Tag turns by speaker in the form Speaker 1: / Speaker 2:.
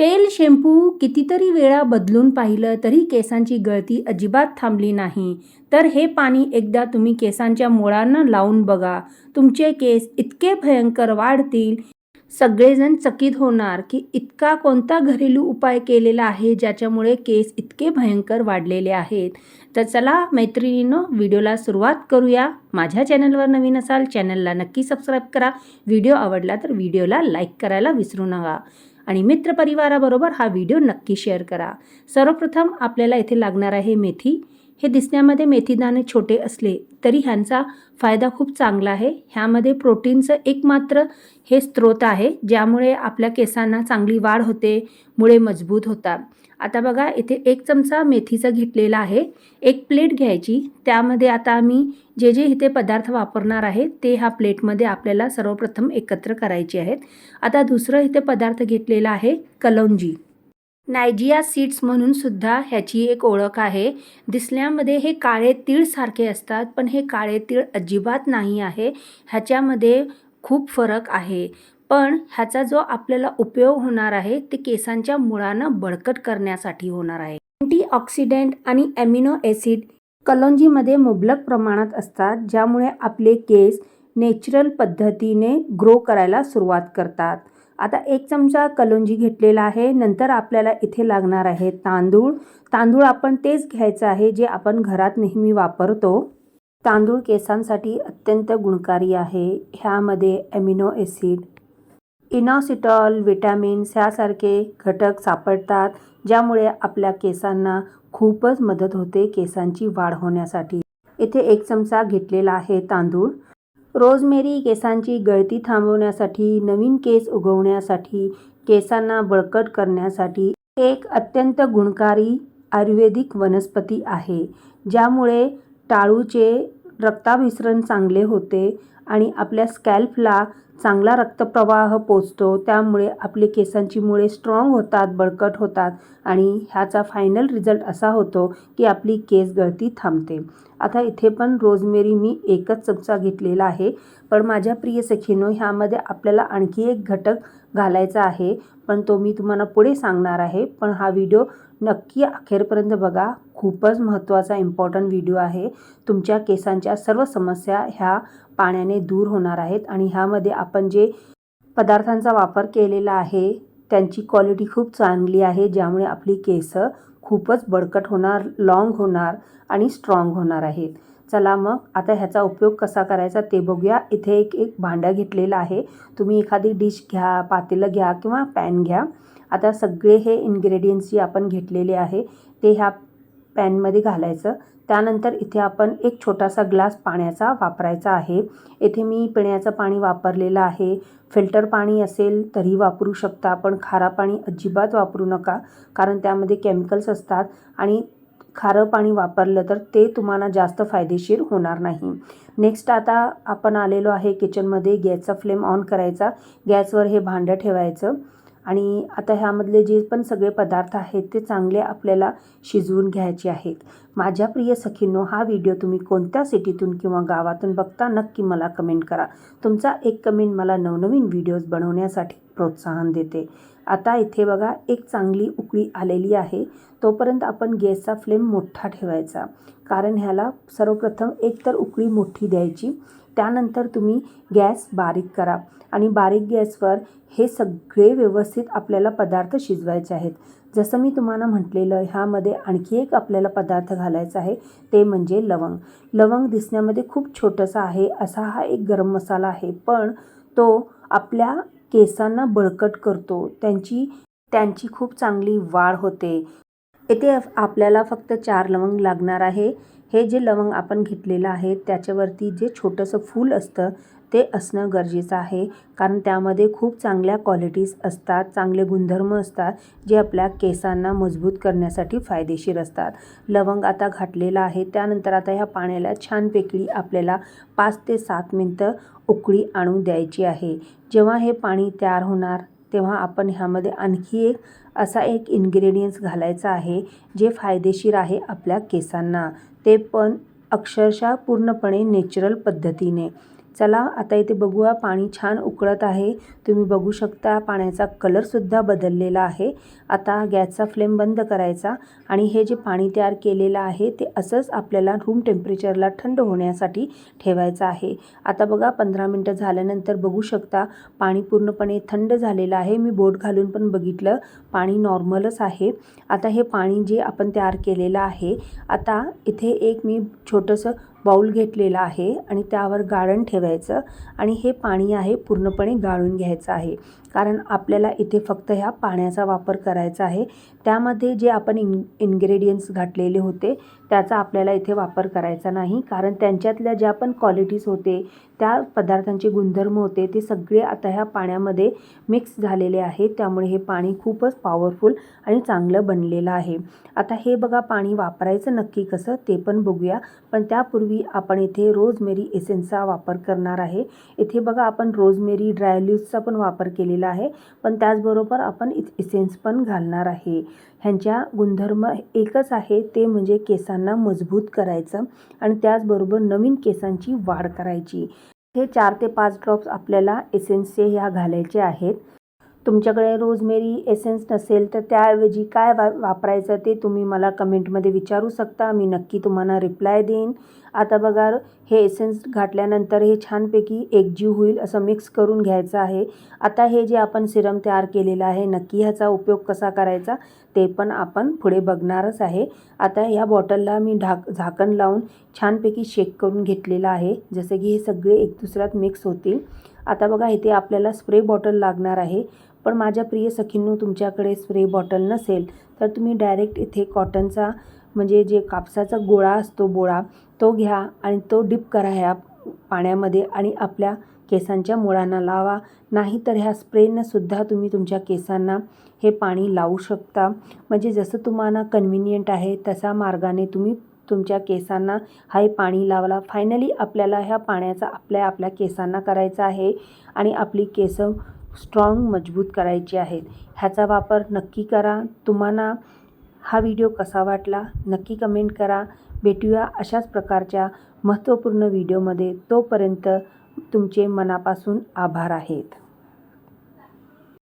Speaker 1: तेल शॅम्पू कितीतरी वेळा बदलून पाहिलं तरी केसांची गळती अजिबात थांबली नाही. तर हे पाणी एकदा तुम्ही केसांच्या मुळांना लावून बघा. तुमचे केस इतके भयंकर वाढतील, सगळेजण चकित होणार की इतका कोणता घरेलू उपाय केलेला आहे ज्याच्यामुळे केस इतके भयंकर वाढलेले आहेत. तर चला मैत्रिणींनो, व्हिडिओला सुरुवात करूया. माझ्या चॅनलवर नवीन असाल चॅनलला नक्की सबस्क्राईब करा. व्हिडिओ आवडला तर व्हिडिओला लाईक करायला विसरू नका आणि मित्रपरिवाराबरोबर हा व्हिडिओ नक्की शेअर करा. सर्वप्रथम आपल्याला इथे लागणार आहे मेथी. हे दिसण्यामध्ये मेथीदाणे छोटे असले तरी ह्यांचा फायदा खूप चांगला आहे. ह्यामध्ये प्रोटीनचं एकमात्र हे स्रोत आहे ज्यामुळे आपल्या केसांना चांगली वाढ होते, मुळे मजबूत होतात. आता बघा, इथे 1 चमचा मेथीचा घेतलेला आहे. एक प्लेट घ्यायची, त्यामध्ये आता आम्ही जे जे इथे पदार्थ वापरणार आहे ते ह्या प्लेटमध्ये आपल्याला सर्वप्रथम एकत्र करायचे आहेत. आता दुसरं इथे पदार्थ घेतलेला आहे कलौंजी. नायजिया सीड्स म्हणून सुद्धा ह्याची एक ओळख आहे. दिसण्यामध्ये हे काळे तीळ सारखे असतात, पण हे काळे तीळ अजिबात नाही आहे. ह्याच्यामध्ये खूप फरक आहे. पण ह्याचा जो आपल्याला उपयोग होणार आहे ते केसांच्या मुळांना बळकट करण्यासाठी होणार आहे. अँटीऑक्सिडंट आणि ॲमिनो ॲसिड कलौंजीमध्ये मुबलक प्रमाणात असतात, ज्यामुळे आपले केस नॅचरल पद्धतीने ग्रो करायला सुरुवात करतात. आता 1 चमचा कलौंजी घेतलेला आहे. नंतर आपल्याला इथे लागणार आहे तांदूळ. तांदूळ आपण तेच घ्यायचं आहे जे आपण घरात नेहमी वापरतो. तांदूळ केसांसाठी अत्यंत गुणकारी आहे. ह्यामध्ये ॲमिनो ॲसिड, इनॉसिटॉल, विटॅमिन्स ह्यासारखे घटक सापडतात, ज्यामुळे आपल्या केसांना खूपच मदत होते केसांची वाढ होण्यासाठी. इथे 1 चमचा घेतलेला आहे तांदूळ. रोजमेरी केसांची गळती थांबवण्यासाठी, नवीन केस उगवण्यासाठी, केसांना बळकट करण्यासाठी एक अत्यंत गुणकारी आयुर्वेदिक वनस्पती आहे, ज्यामुळे टाळूचे रक्ताभिसरण चांगले होते आणि आपल्या स्कॅल्पला चांगला रक्तप्रवाह पोचतो. त्यामुळे आपले केसांची मुळे स्ट्रॉंग होतात, बळकट होतात आणि ह्याचा फायनल रिझल्ट असा होतो की आपली केस गळती थांबते. आता इथे पण रोजमेरी मी 1च चमचा घेतलेला आहे. पण माझ्या प्रिय सखींनो, ह्यामध्ये आपल्याला आणखी एक घटक घालायचा आहे, पण तो मी तुम्हाला पुढे सांगणार आहे. पण हा व्हिडिओ नक्की अखेरपर्यंत बघा. खूपच महत्त्वाचा इम्पॉर्टंट व्हिडिओ आहे. तुमच्या केसांच्या सर्व समस्या ह्या पाण्याने दूर होणार आहेत आणि ह्यामध्ये आपण जे पदार्थांचा वापर केलेला आहे त्यांची क्वालिटी खूप चांगली आहे, ज्यामुळे आपली केस खूपच बळकट होणार, लाँग होणार आणि स्ट्रॉंग होणार आहेत. चला मग आता ह्याचा उपयोग कसा करायचा ते बघूया. इथे एक भांडं घेतलेलं आहे. तुम्ही एखादी डिश घ्या, पातेलं घ्या किंवा पॅन घ्या. आता सगळे हे इन्ग्रेडियंट्स जे आपण घेतलेले आहे ते ह्या पॅनमध्ये घालायचं. त्यानंतर इथे आपण एक छोटासा ग्लास पाण्याचा वापरायचा आहे. इथे मी पिण्याचं पाणी वापरलेलं आहे. फिल्टर पाणी असेल तरी वापरू शकता, पण खारं पाणी अजिबात वापरू नका, कारण त्यामध्ये केमिकल्स असतात आणि खारं पाणी वापरलं तर ते तुम्हाला जास्त फायदेशीर होणार नाही. नेक्स्ट आता आपण आलेलो आहे किचनमध्ये. गॅसचा फ्लेम ऑन करायचा, गॅसवर हे भांडं ठेवायचं आणि आता ह्यामधले जे पण सगळे पदार्थ आहेत ते चांगले आपल्याला शिजवून घ्यायचे आहेत. माझ्या प्रिय सखींनो, हा व्हिडिओ तुम्ही कोणत्या सिटीतून किंवा गावातून बघता नक्की मला कमेंट करा. तुमचा एक कमेंट मला नवनवीन व्हिडिओज बनवण्यासाठी प्रोत्साहन देते. आता इथे बघा, एक चांगली उकळी आलेली आहे. तोपर्यंत आपण गॅसचा फ्लेम मोठा ठेवायचा, कारण ह्याला सर्वप्रथम एक तर उकळी मोठी द्यायची. त्यानंतर तुम्ही गॅस बारीक करा आणि बारीक गॅसवर हे सगळे व्यवस्थित आपल्याला पदार्थ शिजवायचे आहेत. जसं मी तुम्हाला म्हटलेलं, ह्यामध्ये आणखी एक आपल्याला पदार्थ घालायचा आहे, ते म्हणजे लवंग. लवंग दिसण्यामध्ये खूप छोटासा आहे, असा हा एक गरम मसाला आहे, पण तो आपल्या केसांना बळकट करतो, त्यांची खूप चांगली वाढ होते. इथे आपल्याला फक्त 4 लवंग लागणार आहे. हे जे लवंग आपण घेतलेलं आहे त्याच्यावरती जे छोटंसं फूल असतं ते असणं गरजेचं आहे, कारण त्यामध्ये खूप चांगल्या क्वालिटीज असतात, चांगले गुणधर्म असतात, जे आपल्या केसांना मजबूत करण्यासाठी फायदेशीर असतात. लवंग आता घातलेला आहे. त्यानंतर आता ह्या पाण्याला छानपैकी आपल्याला 5 ते 7 मिनटं उकळी आणून द्यायची आहे. जेव्हा हे पाणी तयार होणार तेव्हा आपण ह्यामध्ये आणखी एक असा एक इन्ग्रेडियंट्स घालायचा आहे जे फायदेशीर आहे आपल्या केसांना, ते पण अक्षरशः पूर्णपणे नॅचरल पद्धतीने. चला आता इथे बघूया, पाणी छान उकळत आहे. तुम्ही बघू शकता पाण्याचा कलरसुद्धा बदललेला आहे. आता गॅसचा फ्लेम बंद करायचा आणि हे जे पाणी तयार केलेलं आहे ते असंच आपल्याला रूम टेम्परेचरला थंड होण्यासाठी ठेवायचं आहे. आता बघा 15 मिनटं झाल्यानंतर बघू शकता पाणी पूर्णपणे थंड झालेलं आहे. मी बोट घालून पण बघितलं, पाणी नॉर्मलच आहे. आता हे पाणी जे आपण तयार केलेलं आहे, आता इथे एक मी छोटंसं बाऊल घेतलेलं आहे आणि त्यावर गाळण ठेवायचं आणि हे पाणी आहे पूर्णपणे गाळून घ्यायचं आहे. कारण आपल्याला इथे फक्त ह्या पाण्याचा वापर करायचा आहे. त्यामध्ये जे आपण इन्ग्रेडियंट्स घातलेले होते त्याचा आपल्याला इथे वापर करायचा नाही, कारण त्यांच्यातल्या ज्या पण क्वालिटीज होते, त्या पदार्थांचे गुणधर्म होते, ते सगळे आता ह्या पाण्यामध्ये मिक्स झालेले आहेत. त्यामुळे हे पाणी खूपच पॉवरफुल आणि चांगलं बनलेलं आहे. आता हे बघा, पाणी वापरायचं नक्की कसं ते पण बघूया. पण त्यापूर्वी आपण इथे रोजमेरी एसेन्सचा वापर करणार आहे. इथे बघा, आपण रोजमेरी ड्राय लीव्सचा पण वापर केलेला आहे, पण त्याचबरोबर आपण एसेन्स पण घालणार आहे. ह्यांच्या गुणधर्म एकच आहे, ते म्हणजे केसांना मजबूत करायचं आणि त्याचबरोबर नवीन केसांची वाढ करायची. हे 4 ते 5 ड्रॉप्स आपल्याला एसेन्सचे ह्या घालायचे आहेत. तुमच्याकडे रोजमेरी एसेन्स नसेल तर त्याऐवजी काय वापरायचं ते तुम्ही मला कमेंटमध्ये विचारू शकता. मी नक्की तुम्हाला रिप्लाय देईन. आता बघा, हे एसेन्स घातल्यानंतर हे छानपैकी एकजीव होईल असं मिक्स करून घ्यायचं आहे. आता हे जे आपण सिरम तयार केलेलं आहे, नक्की ह्याचा उपयोग कसा करायचा ते पण आपण पुढे बघणारच आहे. आता ह्या बॉटलला मी झाकण लावून छानपैकी शेक करून घेतलेलं आहे, जसे की हे सगळे एक दुसऱ्यात मिक्स होतील. आता बघा, इथे आपल्याला स्प्रे बॉटल लागणार आहे. पण माझ्या प्रिय सखींनो, तुमच्याकडे स्प्रे बॉटल नसेल तर तुम्ही डायरेक्ट इथे कॉटनचा म्हणजे जे कापसाचा गोळा असतो, बोळा, तो घ्या आणि तो डिप करा ह्या पाण्यामध्ये आणि आपल्या केसांच्या मुळांना लावा. नाहीतर ह्या स्प्रेनंसुद्धा तुम्ही तुमच्या केसांना हे पाणी लावू शकता. म्हणजे जसं तुम्हाला कन्व्हिनियंट आहे तसा मार्गाने तुम्ही तुमच्या केसांना हे पाणी लावला. फायनली आपल्याला ह्या पाण्याचा आपल्या केसांना करायचा आहे आणि आपली केस स्ट्रॉंग मजबूत करायची आहेत. ह्याचा वापर नक्की करा. तुम्हाला हा व्हिडिओ कसा वाटला नक्की कमेंट करा. भेटूया अशाच प्रकारच्या महत्त्वपूर्ण व्हिडिओमध्ये. तोपर्यंत तुमचे मनापासून आभार आहेत.